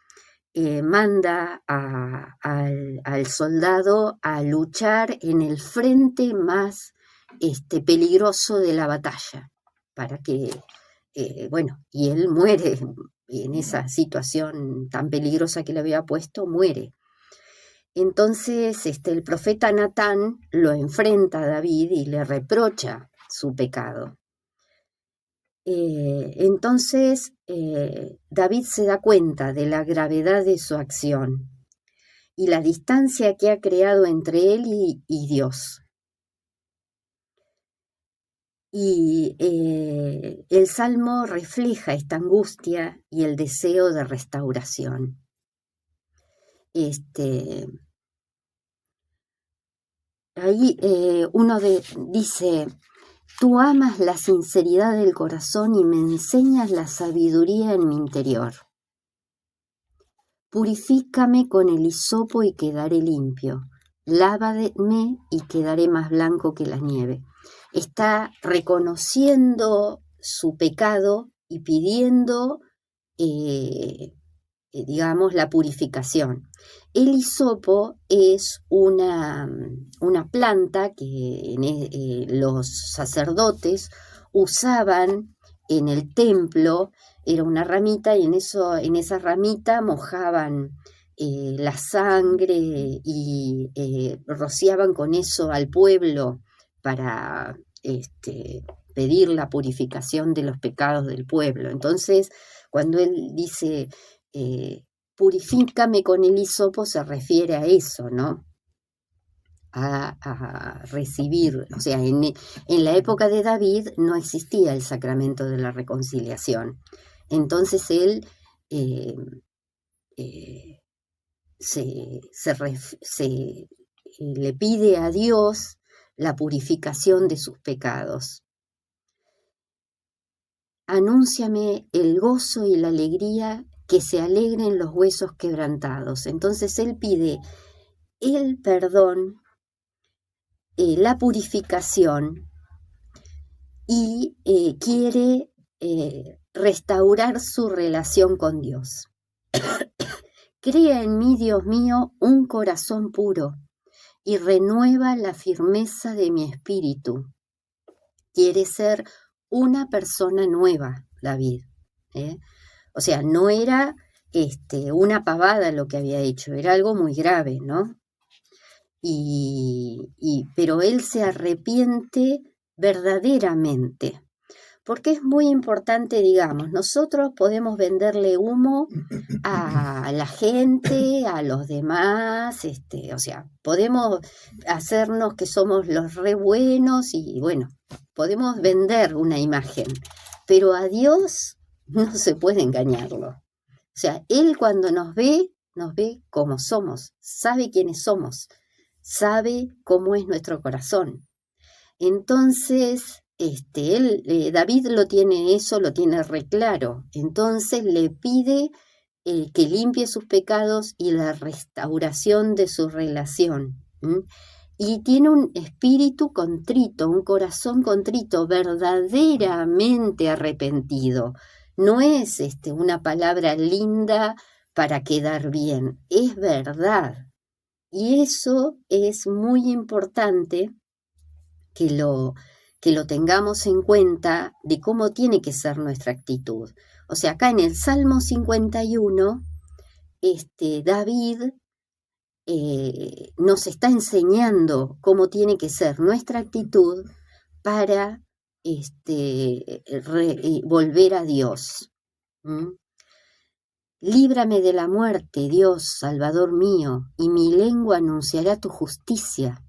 manda al soldado a luchar en el frente más peligroso de la batalla, para que, y él muere en esa situación tan peligrosa que le había puesto, muere. Entonces el profeta Natán lo enfrenta a David y le reprocha su pecado. Entonces David se da cuenta de la gravedad de su acción y la distancia que ha creado entre él y Dios. Y el Salmo refleja esta angustia y el deseo de restauración. Ahí dice: tú amas la sinceridad del corazón y me enseñas la sabiduría en mi interior. Purifícame con el hisopo y quedaré limpio. Lávame y quedaré más blanco que la nieve. Está reconociendo su pecado y pidiendo, la purificación. El hisopo es una planta que los sacerdotes usaban en el templo. Era una ramita y en esa ramita mojaban la sangre y rociaban con eso al pueblo para pedir la purificación de los pecados del pueblo. Entonces, cuando él dice purifícame con el hisopo, se refiere a eso, ¿no? a recibir, o sea, en la época de David no existía el sacramento de la reconciliación. Entonces él le pide a Dios la purificación de sus pecados. Anúnciame el gozo y la alegría, que se alegren los huesos quebrantados. Entonces él pide el perdón, la purificación, y quiere restaurar su relación con Dios. Crea en mí, Dios mío, un corazón puro y renueva la firmeza de mi espíritu. Quiere ser una persona nueva, David. O sea, no era una pavada lo que había hecho, era algo muy grave, ¿no? Pero él se arrepiente verdaderamente. Porque es muy importante, digamos, nosotros podemos venderle humo a la gente, a los demás, o sea, podemos hacernos que somos los re buenos y bueno, podemos vender una imagen, pero a Dios no se puede engañarlo. O sea, Él cuando nos ve como somos, sabe quiénes somos, sabe cómo es nuestro corazón. Entonces, David lo tiene re claro. Entonces le pide que limpie sus pecados y la restauración de su relación. Y tiene un espíritu contrito, un corazón contrito, verdaderamente arrepentido. No es una palabra linda para quedar bien, es verdad. Y eso es muy importante que lo tengamos en cuenta de cómo tiene que ser nuestra actitud. O sea, acá en el Salmo 51, David nos está enseñando cómo tiene que ser nuestra actitud para volver a Dios. Líbrame de la muerte, Dios, Salvador mío, y mi lengua anunciará tu justicia.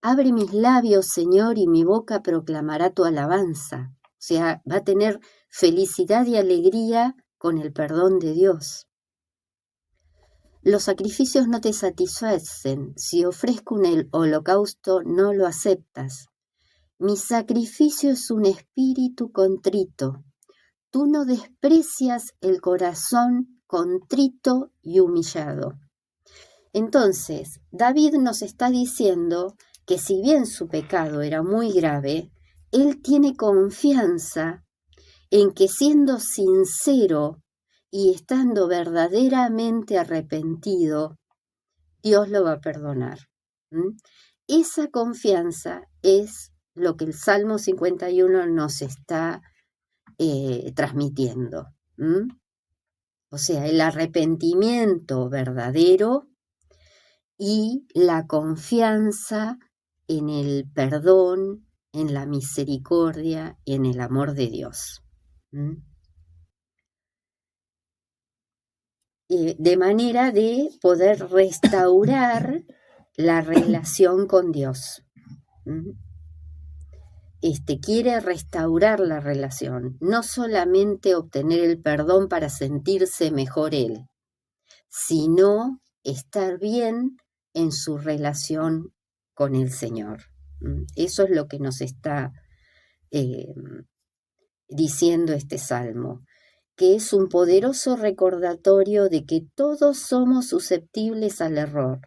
Abre mis labios, Señor, y mi boca proclamará tu alabanza. O sea, va a tener felicidad y alegría con el perdón de Dios. Los sacrificios no te satisfacen. Si ofrezco un holocausto, no lo aceptas. Mi sacrificio es un espíritu contrito. Tú no desprecias el corazón contrito y humillado. Entonces, David nos está diciendo que si bien su pecado era muy grave, él tiene confianza en que siendo sincero y estando verdaderamente arrepentido, Dios lo va a perdonar. Esa confianza es lo que el Salmo 51 nos está transmitiendo. O sea, el arrepentimiento verdadero y la confianza en el perdón, en la misericordia y en el amor de Dios. De manera de poder restaurar la relación con Dios. Quiere restaurar la relación, no solamente obtener el perdón para sentirse mejor él, sino estar bien en su relación con el Señor. Eso es lo que nos está diciendo este salmo, que es un poderoso recordatorio de que todos somos susceptibles al error,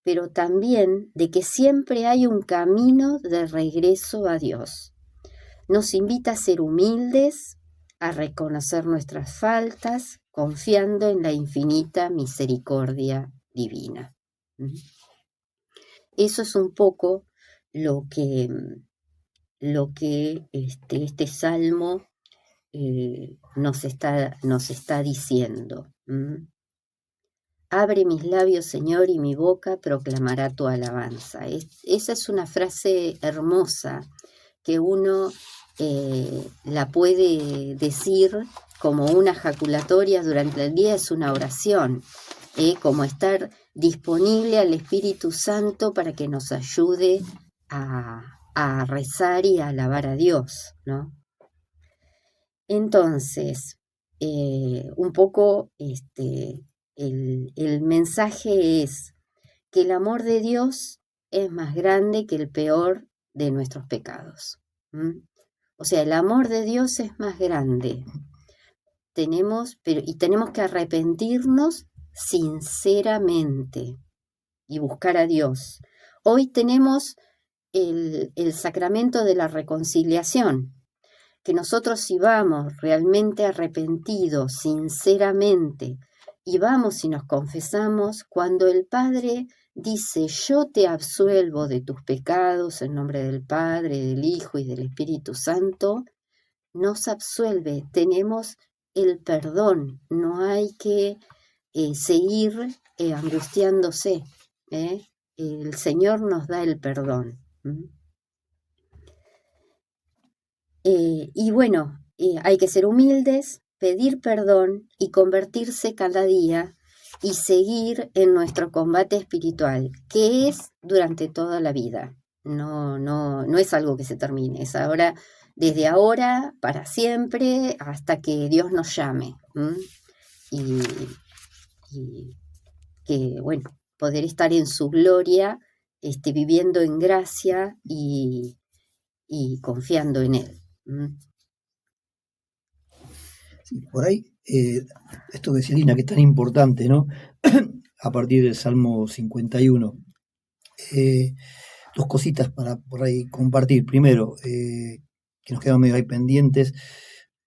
pero también de que siempre hay un camino de regreso a Dios. Nos invita a ser humildes, a reconocer nuestras faltas, confiando en la infinita misericordia divina. Eso es un poco lo que este salmo nos está diciendo. Abre mis labios, Señor, y mi boca proclamará tu alabanza. Esa es una frase hermosa que uno la puede decir como una jaculatoria durante el día, es una oración. como estar disponible al Espíritu Santo para que nos ayude a rezar y a alabar a Dios, ¿no? Entonces, un poco el mensaje es que el amor de Dios es más grande que el peor de nuestros pecados. O sea, el amor de Dios es más grande. Tenemos que arrepentirnos sinceramente y buscar a Dios. Hoy tenemos el sacramento de la reconciliación, que nosotros si vamos realmente arrepentidos, sinceramente, y vamos y nos confesamos, cuando el Padre dice, yo te absuelvo de tus pecados en nombre del Padre, del Hijo y del Espíritu Santo, nos absuelve, tenemos el perdón, no hay que seguir angustiándose, el Señor nos da el perdón. Y bueno, hay que ser humildes, pedir perdón y convertirse cada día y seguir en nuestro combate espiritual, que es durante toda la vida. No es algo que se termine, es ahora, desde ahora, para siempre, hasta que Dios nos llame. Y que, bueno, poder estar en su gloria, viviendo en gracia y confiando en Él. Sí, por ahí, esto que decía Lina, que es tan importante, ¿no? A partir del Salmo 51. Dos cositas para por ahí compartir. Primero, que nos quedan medio ahí pendientes.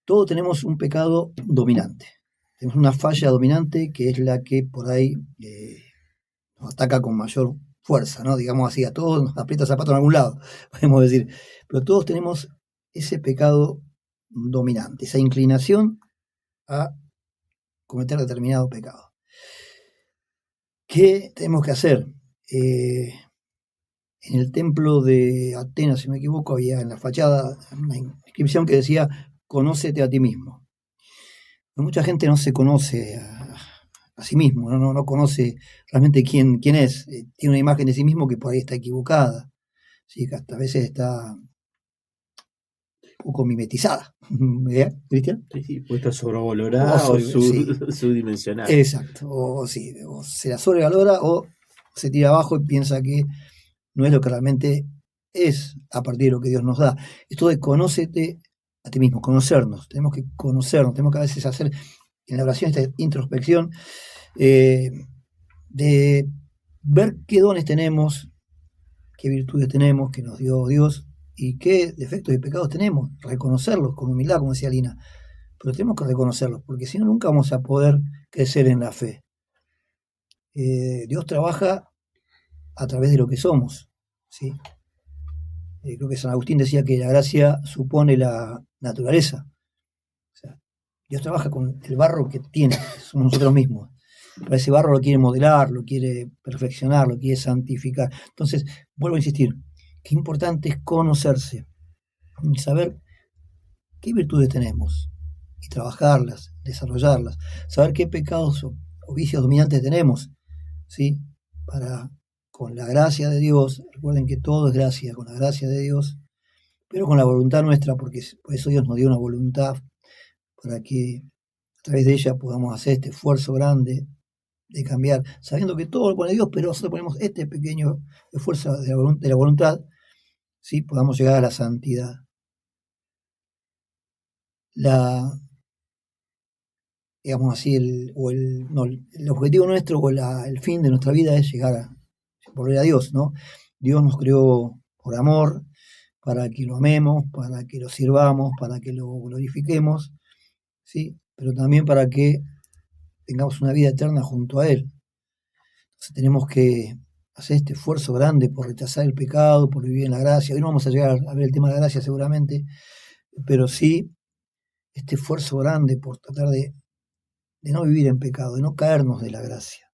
Todos tenemos un pecado dominante. Tenemos una falla dominante que es la que por ahí nos ataca con mayor fuerza, ¿no? Digamos así, a todos nos aprieta el zapato en algún lado, podemos decir. Pero todos tenemos ese pecado dominante, esa inclinación a cometer determinado pecado. ¿Qué tenemos que hacer? En el templo de Atenas, si no me equivoco, había en la fachada una inscripción que decía, conócete a ti mismo. Pero mucha gente no se conoce a sí mismo, no conoce realmente quién es. Tiene una imagen de sí mismo que por ahí está equivocada, ¿sí? Que hasta a veces está un poco mimetizada. ¿Verdad, Cristian? Sí, puede estar sobrevalorada o subdimensionada. Exacto, o se la sobrevalora o se tira abajo y piensa que no es lo que realmente es a partir de lo que Dios nos da. Esto de conócete a ti mismo, conocernos, tenemos que conocernos, tenemos que a veces hacer en la oración esta introspección de ver qué dones tenemos, qué virtudes tenemos, que nos dio Dios y qué defectos y pecados tenemos, reconocerlos con humildad, como decía Lina, pero tenemos que reconocerlos, porque si no, nunca vamos a poder crecer en la fe. Dios trabaja a través de lo que somos, ¿sí? Creo que San Agustín decía que la gracia supone la naturaleza. O sea, Dios trabaja con el barro que tiene, somos nosotros mismos. Pero ese barro lo quiere modelar, lo quiere perfeccionar, lo quiere santificar. Entonces, vuelvo a insistir, qué importante es conocerse y saber qué virtudes tenemos y trabajarlas, desarrollarlas, saber qué pecados o vicios dominantes tenemos, ¿sí? Para, con la gracia de Dios, recuerden que todo es gracia, con la gracia de Dios, pero con la voluntad nuestra, porque por eso Dios nos dio una voluntad para que a través de ella podamos hacer este esfuerzo grande de cambiar, sabiendo que todo lo pone Dios, pero nosotros ponemos este pequeño esfuerzo de la voluntad, ¿sí? Podamos llegar a la santidad. Digamos así, el objetivo nuestro o el fin de nuestra vida es llegar a volver a Dios, ¿no? Dios nos creó por amor, para que lo amemos, para que lo sirvamos, para que lo glorifiquemos, ¿sí? Pero también para que tengamos una vida eterna junto a Él. Entonces tenemos que hacer este esfuerzo grande por rechazar el pecado, por vivir en la gracia. Hoy no vamos a llegar a ver el tema de la gracia seguramente, pero sí este esfuerzo grande por tratar de no vivir en pecado, de no caernos de la gracia.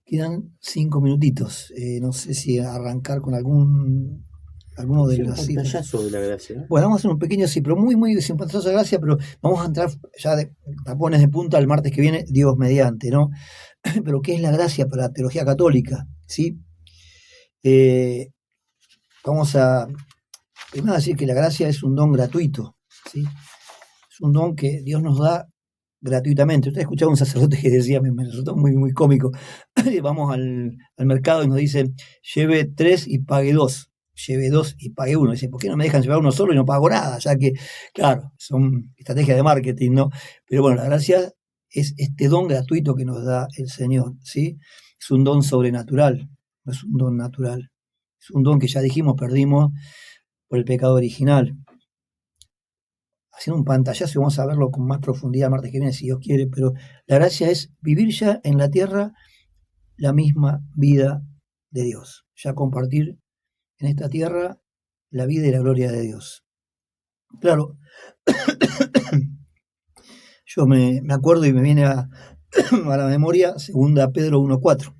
Quedan 5 minutitos. No sé si arrancar con algún alguno de Sí, un las citas. pantallazo de la gracia, ¿no? Bueno, vamos a hacer un pequeño, sí, pero muy, muy sin pantallazo de gracia, pero vamos a entrar ya de tapones de punta el martes que viene, Dios mediante, ¿no? Pero ¿qué es la gracia para la teología católica? ¿Sí? Vamos a primero decir que la gracia es un don gratuito, ¿sí? Es un don que Dios nos da gratuitamente. Usted escuchaba un sacerdote que decía, me resultó muy, muy cómico, vamos al mercado y nos dicen, lleve 3 y pague 2, lleve 2 y pague 1. Dice, ¿por qué no me dejan llevar uno solo y no pago nada? Ya que, claro, son estrategias de marketing, ¿no? Pero bueno, la gracia es este don gratuito que nos da el Señor, ¿sí? Es un don sobrenatural, no es un don natural. Es un don que ya dijimos, perdimos por el pecado original. Haciendo un pantallazo y vamos a verlo con más profundidad el martes que viene, si Dios quiere, pero la gracia es vivir ya en la tierra la misma vida de Dios, ya compartir en esta tierra la vida y la gloria de Dios. Claro, yo me acuerdo y me viene a la memoria 2 Pedro 1:4,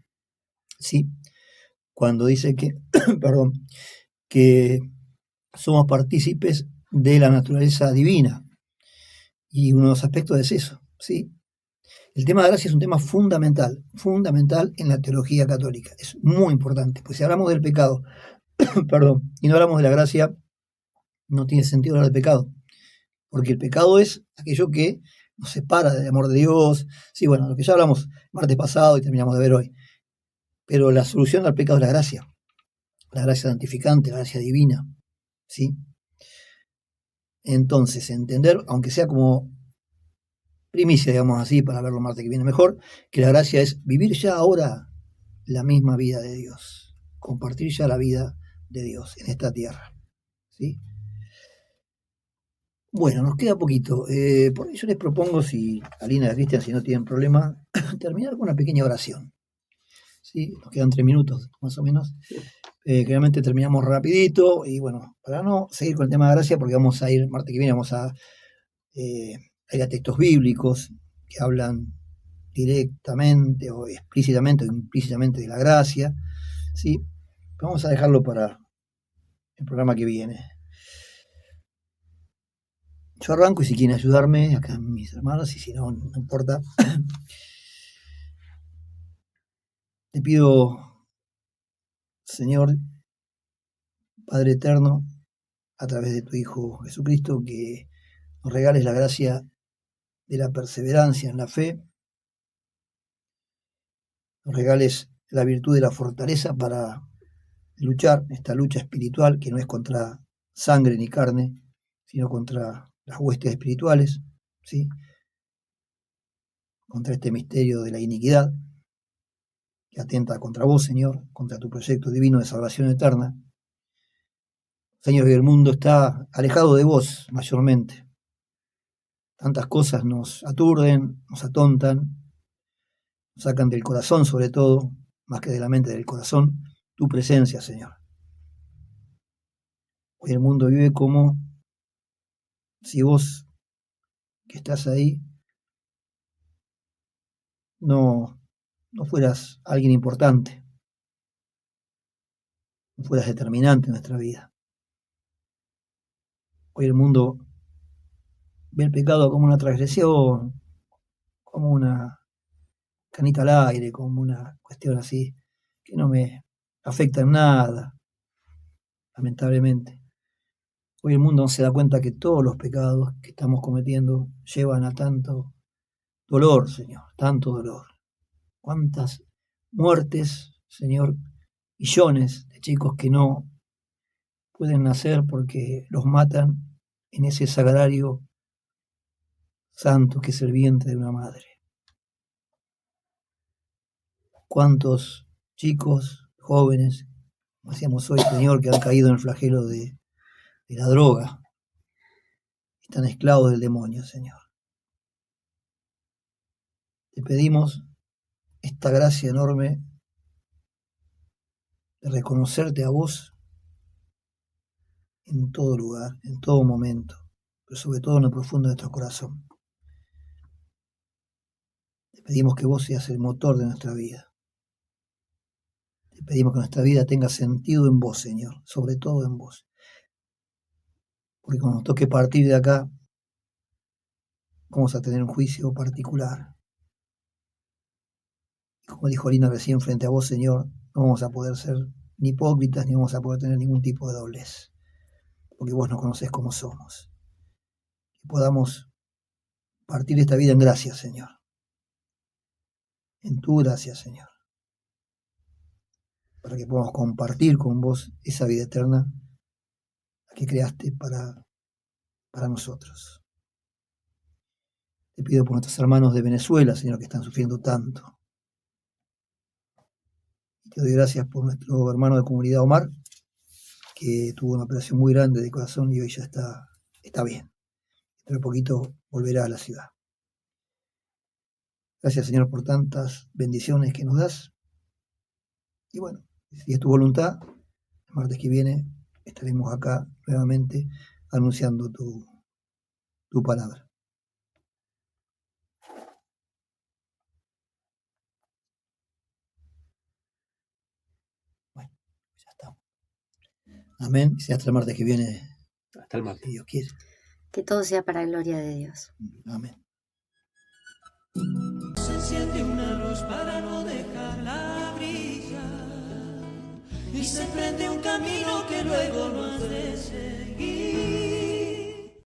¿sí? Cuando dice que, perdón, que somos partícipes de la naturaleza divina. Y uno de los aspectos es eso, ¿sí? El tema de gracia es un tema fundamental, fundamental en la teología católica. Es muy importante, pues si hablamos del pecado, perdón, y no hablamos de la gracia, no tiene sentido hablar del pecado, porque el pecado es aquello que nos separa del amor de Dios, sí, bueno, lo que ya hablamos martes pasado y terminamos de ver hoy, pero la solución al pecado es la gracia santificante, la gracia divina, ¿sí? Entonces, entender, aunque sea como primicia, digamos así, para verlo martes que viene mejor, que la gracia es vivir ya ahora la misma vida de Dios, compartir ya la vida de Dios en esta tierra, ¿sí? Bueno, nos queda poquito. Por ello les propongo, si Alina y Cristian, si no tienen problema, terminar con una pequeña oración, ¿sí? Nos quedan 3 minutos, más o menos. Generalmente terminamos rapidito y bueno, para no seguir con el tema de gracia, porque vamos a ir, martes que viene vamos a ir a textos bíblicos que hablan directamente o explícitamente o implícitamente de la gracia, ¿sí? Vamos a dejarlo para el programa que viene. Yo arranco y si quieren ayudarme, acá mis hermanos, y si no, no importa. Te pido, Señor, Padre Eterno, a través de tu Hijo Jesucristo, que nos regales la gracia de la perseverancia en la fe, nos regales la virtud de la fortaleza para luchar esta lucha espiritual que no es contra sangre ni carne, sino contra las huestes espirituales, ¿sí? Contra este misterio de la iniquidad que atenta contra vos, Señor, contra tu proyecto divino de salvación eterna. Señor, que el mundo está alejado de vos mayormente. Tantas cosas nos aturden, nos atontan, nos sacan del corazón sobre todo, más que de la mente del corazón, tu presencia, Señor. Hoy el mundo vive como si vos, que estás ahí, no fueras alguien importante, no fueras determinante en nuestra vida. Hoy el mundo ve el pecado como una transgresión, como una canita al aire, como una cuestión así, que no me afecta en nada, lamentablemente. Hoy el mundo no se da cuenta que todos los pecados que estamos cometiendo llevan a tanto dolor, Señor, tanto dolor. ¿Cuántas muertes, Señor? Millones de chicos que no pueden nacer porque los matan en ese sagrario santo que es el vientre de una madre. ¿Cuántos chicos, jóvenes, como decíamos hoy, Señor, que han caído en el flagelo de la droga, están esclavos del demonio, Señor? Te pedimos esta gracia enorme de reconocerte a vos en todo lugar, en todo momento, pero sobre todo en lo profundo de nuestro corazón. Te pedimos que vos seas el motor de nuestra vida. Te pedimos que nuestra vida tenga sentido en vos, Señor, sobre todo en vos. Porque cuando nos toque partir de acá, vamos a tener un juicio particular. Y como dijo Lina recién, frente a vos, Señor, no vamos a poder ser ni hipócritas, ni vamos a poder tener ningún tipo de doblez. Porque vos nos conocés como somos. Que podamos partir esta vida en gracia, Señor. En tu gracia, Señor. Para que podamos compartir con vos esa vida eterna que creaste para nosotros. Te pido por nuestros hermanos de Venezuela, Señor, que están sufriendo tanto. Y te doy gracias por nuestro hermano de comunidad Omar, que tuvo una operación muy grande de corazón y hoy ya está bien. Pero poquito volverá a la ciudad. Gracias, Señor, por tantas bendiciones que nos das. Y bueno, si es tu voluntad, el martes que viene estaremos acá nuevamente anunciando tu palabra. Bueno, ya estamos. Amén. Y hasta el martes que viene, Hasta el martes. si Dios quiere. Que todo sea para gloria de Dios. Amén. Se enciende una luz para no dejarla brillar y se prende un camino que luego no